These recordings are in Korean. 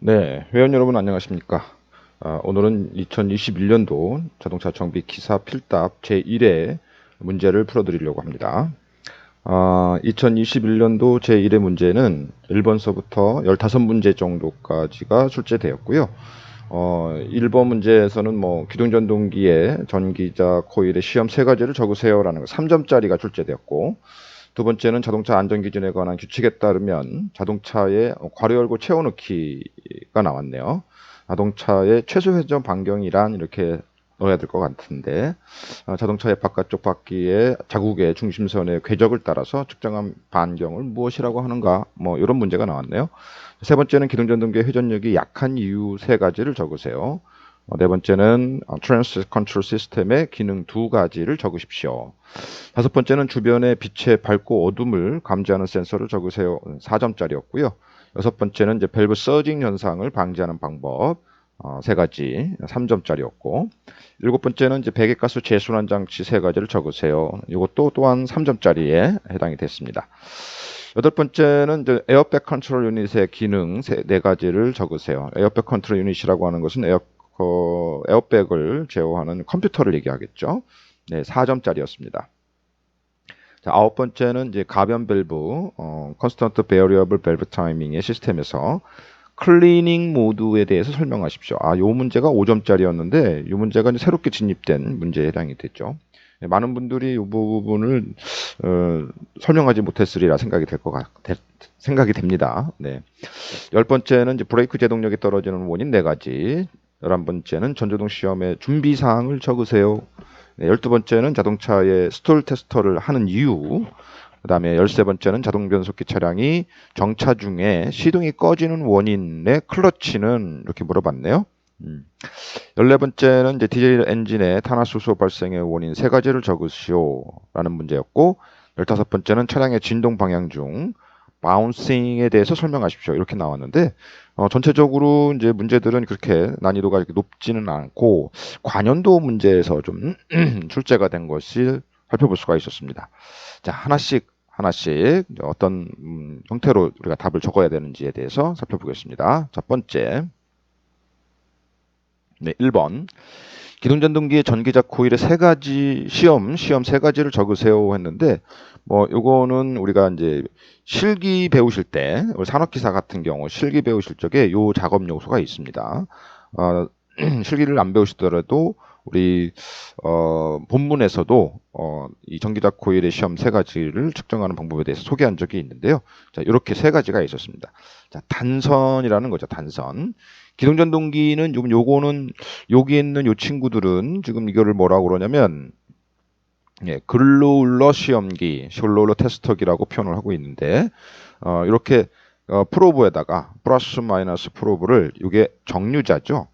네, 회원 여러분 안녕하십니까? 오늘은 2021년도 자동차 정비 기사 필답 제1회 문제를 풀어드리려고 합니다. 2021년도 제1회 문제는 1번서부터 15문제 정도까지가 출제되었고요. 1번 문제에서는 기동전동기의 전기자 코일의 시험 3가지를 적으세요라는 3점짜리가 출제되었고, 두 번째는 자동차 안전기준에 관한 규칙에 따르면 자동차에 괄호 열고 채워넣기가 나왔네요. 자동차의 최소 회전 반경이란 이렇게 넣어야 될 것 같은데, 자동차의 바깥쪽 바퀴의 자국의 중심선의 궤적을 따라서 측정한 반경을 무엇이라고 하는가, 이런 문제가 나왔네요. 세 번째는 기동전동기의 회전력이 약한 이유 3가지를 적으세요. 네 번째는 트랜스 컨트롤 시스템의 기능 2가지를 적으십시오. 다섯 번째는 주변의 빛의 밝고 어둠을 감지하는 센서를 적으세요. 4점짜리였고요. 여섯 번째는 이제 밸브 서징 현상을 방지하는 방법 3가지 3점짜리였고, 일곱 번째는 이제 배기가스 재순환 장치 3가지를 적으세요. 이것도 또한 3점짜리에 해당이 됐습니다. 여덟 번째는 이제 에어백 컨트롤 유닛의 기능 4가지를 적으세요. 에어백 컨트롤 유닛이라고 하는 것은 에어백을 제어하는 컴퓨터를 얘기하겠죠. 네, 4점짜리였습니다. 자, 아홉 번째는 이제 가변 밸브, 컨스턴트 베어리어블 밸브 타이밍의 시스템에서 클리닝 모드에 대해서 설명하십시오. 요 문제가 5점짜리였는데 이 문제가 이제 새롭게 진입된 문제에 해당이 됐죠. 네, 많은 분들이 이 부분을 설명하지 못했으리라 생각이 됩니다. 네. 열 번째는 이제 브레이크 제동력이 떨어지는 원인 4가지. 11번째는 전조등 시험의 준비 사항을 적으세요. 네, 12번째는 자동차의 스톨 테스터를 하는 이유. 그 다음에 13번째는 자동 변속기 차량이 정차 중에 시동이 꺼지는 원인의 클러치는 이렇게 물어봤네요. 14번째는 이제 디젤 엔진의 탄화수소 발생의 원인 3가지를 적으시오 라는 문제였고, 15번째는 차량의 진동 방향 중 바운싱에 대해서 설명하십시오 이렇게 나왔는데, 전체적으로 이제 문제들은 그렇게 난이도가 이렇게 높지는 않고 관연도 문제에서 좀 출제가 된 것이 살펴볼 수가 있었습니다. 자, 하나씩 어떤 형태로 우리가 답을 적어야 되는지에 대해서 살펴보겠습니다. 첫 번째, 네, 1번. 기동전동기의 전기자 코일의 3가지 시험 3가지를 적으세요 했는데, 요거는 우리가 이제 실기 배우실 때, 산업기사 같은 경우 실기 배우실 적에 요 작업 요소가 있습니다. 실기를 안 배우시더라도 우리 본문에서도 이 전기자 코일의 시험 3가지를 측정하는 방법에 대해서 소개한 적이 있는데요. 자, 이렇게 3가지가 있었습니다. 자, 단선이라는 거죠. 단선. 기동전동기는 요거는 여기 있는 요 친구들은 지금 이거를 뭐라고 그러냐면, 예, 글로울러 시험기, 셜로울러 테스터기라고 표현을 하고 있는데, 이렇게 프로브에다가 플러스 마이너스 프로브를 이게 정류자죠.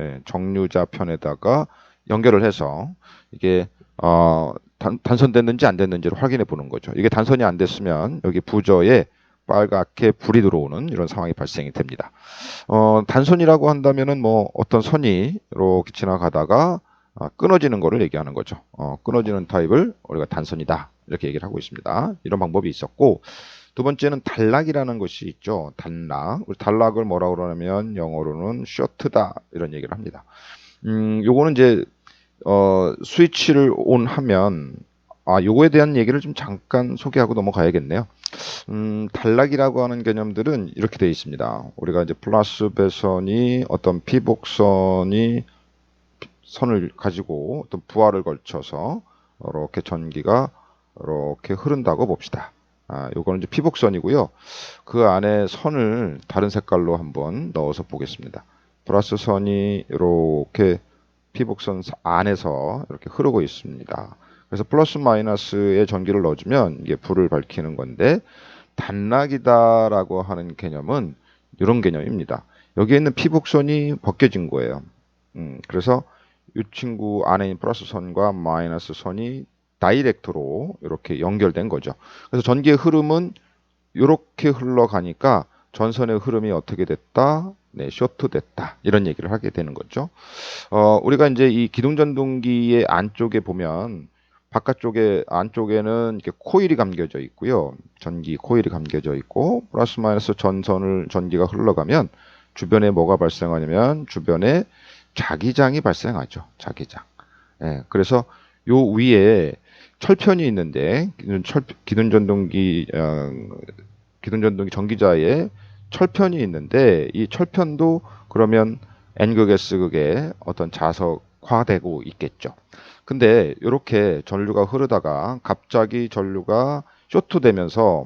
예, 정류자 편에다가 연결을 해서 이게 단선됐는지 안 됐는지를 확인해 보는 거죠. 이게 단선이 안 됐으면 여기 부저에 빨갛게 불이 들어오는 이런 상황이 발생이 됩니다. 단선이라고 한다면은 어떤 선이 이렇게 지나가다가 끊어지는 거를 얘기하는 거죠. 끊어지는 타입을 우리가 단선이다 이렇게 얘기를 하고 있습니다. 이런 방법이 있었고, 두 번째는 단락이라는 것이 있죠. 단락. 우리 단락을 뭐라고 그러냐면 영어로는 short다 이런 얘기를 합니다. 요거는 이제 스위치를 온 하면 요거에 대한 얘기를 좀 잠깐 소개하고 넘어가야겠네요. 단락이라고 하는 개념들은 이렇게 되어 있습니다. 우리가 이제 플러스 배선이 어떤 피복선이 선을 가지고 어떤 부하를 걸쳐서 이렇게 전기가 이렇게 흐른다고 봅시다. 요거는 이제 피복선이고요. 그 안에 선을 다른 색깔로 한번 넣어서 보겠습니다. 플러스 선이 이렇게 피복선 안에서 이렇게 흐르고 있습니다. 그래서 플러스 마이너스에 전기를 넣어주면 이게 불을 밝히는 건데, 단락이다라고 하는 개념은 이런 개념입니다. 여기에 있는 피복선이 벗겨진 거예요. 그래서 이 친구 안에 있는 플러스 선과 마이너스 선이 다이렉트로 이렇게 연결된 거죠. 그래서 전기의 흐름은 이렇게 흘러가니까 전선의 흐름이 어떻게 됐다? 네, 쇼트 됐다. 이런 얘기를 하게 되는 거죠. 우리가 이제 이 기동전동기의 안쪽에 보면 바깥쪽에 안쪽에는 이렇게 코일이 감겨져 있고요. 전기 코일이 감겨져 있고 플러스 마이너스 전선을 전기가 흘러가면 주변에 뭐가 발생하냐면 주변에 자기장이 발생하죠. 자기장. 예, 그래서 요 위에 철편이 있는데 기존전동기 전기자에 철편이 있는데 이 철편도 그러면 N극 S극에 어떤 자석화되고 있겠죠. 근데 이렇게 전류가 흐르다가 갑자기 전류가 쇼트되면서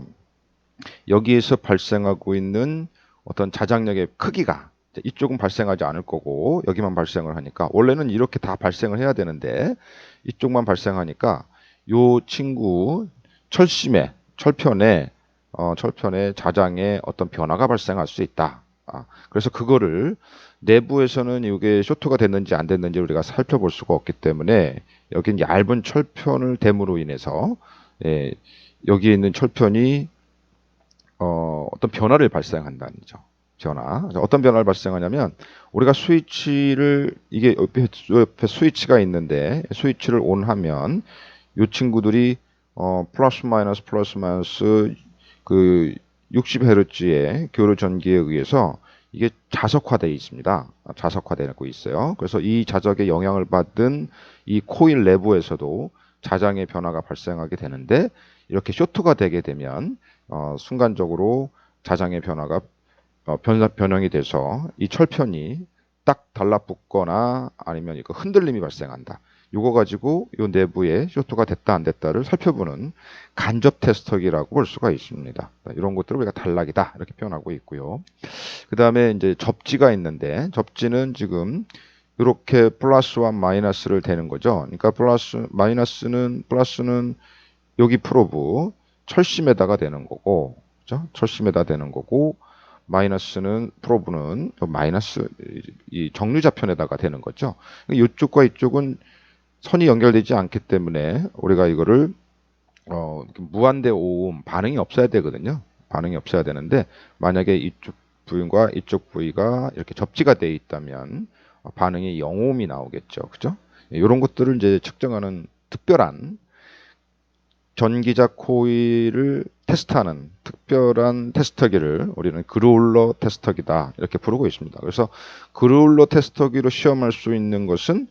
여기에서 발생하고 있는 어떤 자장력의 크기가 이쪽은 발생하지 않을 거고 여기만 발생을 하니까 원래는 이렇게 다 발생을 해야 되는데 이쪽만 발생하니까 요 친구 철편에 자장에 어떤 변화가 발생할 수 있다. 그래서 그거를 내부에서는 이게 쇼트가 됐는지 안 됐는지 우리가 살펴볼 수가 없기 때문에 여긴 얇은 철편을 댐으로 인해서 예, 여기에 있는 철편이 어떤 변화를 발생한다는 죠. 변화. 어떤 변화를 발생하냐면 우리가 스위치를 이게 옆에 스위치가 있는데 스위치를 온하면 이 친구들이 플러스 마이너스 그 60Hz의 교류 전기에 의해서 이게 자석화되어 있습니다. 자석화되고 있어요. 그래서 이 자석의 영향을 받은 이 코일 내부에서도 자장의 변화가 발생하게 되는데 이렇게 쇼트가 되게 되면 순간적으로 자장의 변화가 변형이 돼서 이 철편이 딱 달라붙거나 아니면 이거 흔들림이 발생한다. 이거 가지고 이 내부에 쇼트가 됐다 안 됐다를 살펴보는 간접 테스터기라고 볼 수가 있습니다. 이런 것들을 우리가 단락이다 이렇게 표현하고 있고요. 그 다음에 이제 접지가 있는데 접지는 지금 이렇게 플러스와 마이너스를 대는 거죠. 그러니까 플러스는 여기 프로브 철심에다가 되는 거고, 그죠? 철심에다 되는 거고, 마이너스는 프로브는 마이너스 이 정류좌편에다가 되는 거죠. 이쪽과 이쪽은 선이 연결되지 않기 때문에 우리가 이거를 무한대 오음 반응이 없어야 되거든요. 반응이 없어야 되는데 만약에 이쪽 부위과 이쪽 부위가 이렇게 접지가 되어 있다면 반응이 0오음이 나오겠죠. 그죠? 이런 것들을 이제 측정하는 특별한 전기자 코일을 테스트하는 특별한 테스터기를 우리는 그로울러 테스터기다 이렇게 부르고 있습니다. 그래서 그로울러 테스터기로 시험할 수 있는 것은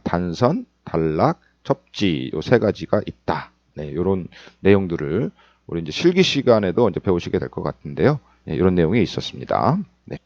단선, 단락, 접지 이 세 가지가 있다. 네, 이런 내용들을 우리 이제 실기 시간에도 이제 배우시게 될 것 같은데요. 네, 이런 내용이 있었습니다. 네.